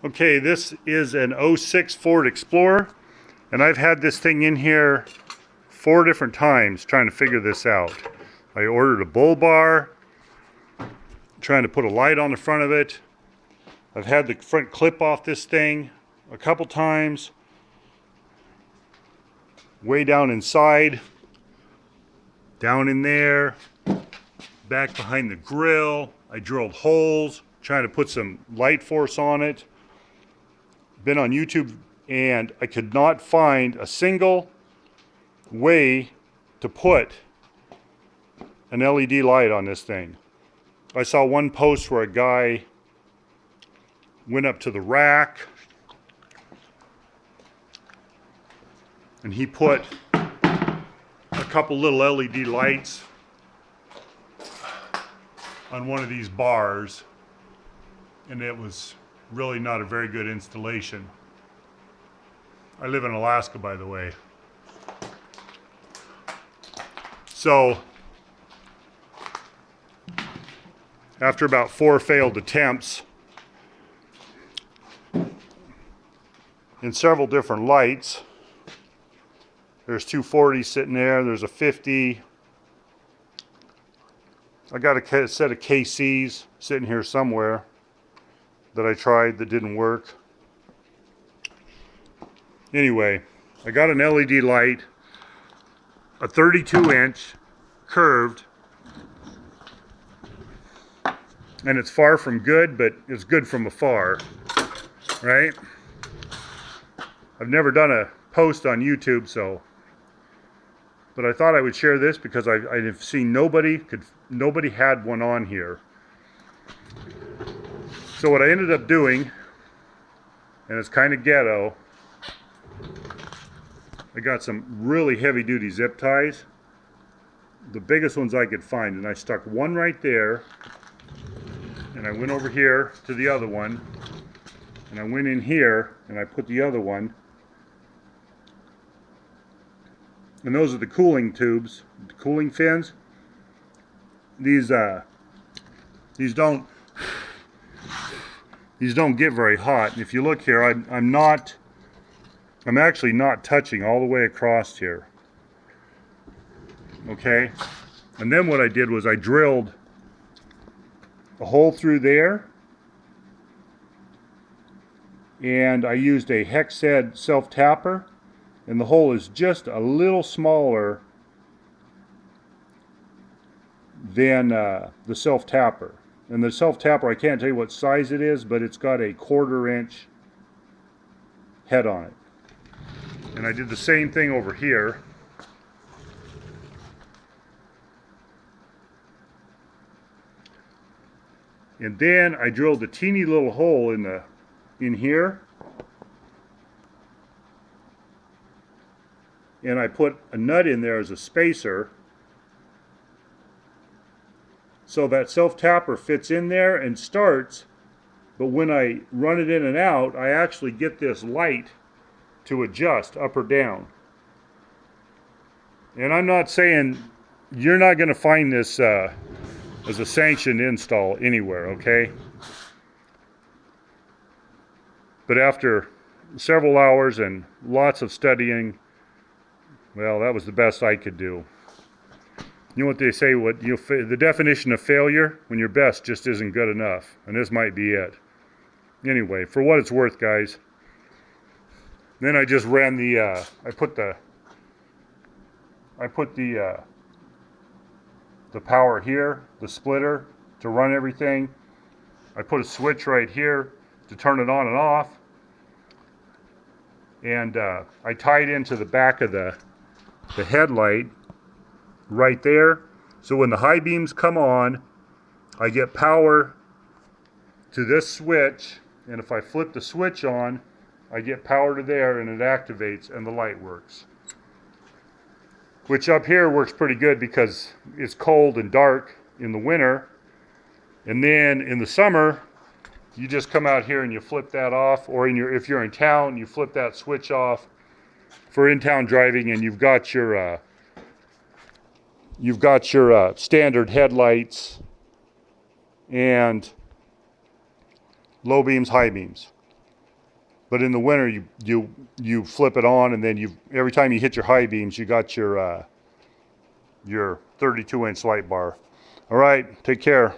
Okay, this is an '06 Ford Explorer, and I've had this thing in here 4 different times trying to figure this out. I ordered a bull bar, trying to put a light on the front of it. I've had the front clip off this thing a couple times, way down inside, down in there, back behind the grill. I drilled holes, trying to put some light force on it. Been on YouTube and I could not find a single way to put an LED light on this thing. I saw one post where a guy went up to the rack and he put a couple little LED lights on one of these bars, and it was really not a very good installation. I live in Alaska, by the way. So after about 4 failed attempts in several different lights, there's 240 sitting there, there's a 50. I got a set of KCs sitting here somewhere that I tried that didn't work. Anyway, I got an LED light, a 32-inch curved, and it's far from good, but it's good from afar, right? I've never done a post on YouTube, but I thought I would share this because I've seen nobody had one on here. So what I ended up doing, and it's kind of ghetto, I got some really heavy duty zip ties, the biggest ones I could find, and I stuck one right there, and I went over here to the other one, and I went in here and I put the other one, and those are the cooling tubes, the cooling fins. These don't get very hot. And if you look here, I'm actually not touching all the way across here. Okay? And then what I did was I drilled a hole through there, and I used a hex head self-tapper, and the hole is just a little smaller than the self-tapper. And the self-tapper, I can't tell you what size it is, but it's got a 1/4 inch head on it. And I did the same thing over here. And then I drilled a teeny little hole in here. And I put a nut in there as a spacer, so that self-tapper fits in there and starts, but when I run it in and out, I actually get this light to adjust up or down. And I'm not saying you're not going to find this as a sanctioned install anywhere, okay? But after several hours and lots of studying, well, that was the best I could do. You know what they say, the definition of failure? When your best just isn't good enough. And this might be it. Anyway, for what it's worth, guys. Then I just ran I put the power here, the splitter, to run everything. I put a switch right here to turn it on and off. And I tied into the back of the headlight right there, so when the high beams come on, I get power to this switch, and if I flip the switch on, I get power to there, and it activates and the light works. Which up here works pretty good because it's cold and dark in the winter, and then in the summer you just come out here and you flip that off, or if you're in town, you flip that switch off for in-town driving, and you've got your standard headlights and low beams, high beams. But in the winter, you flip it on, and then every time you hit your high beams, you got your 32-inch light bar. All right, take care.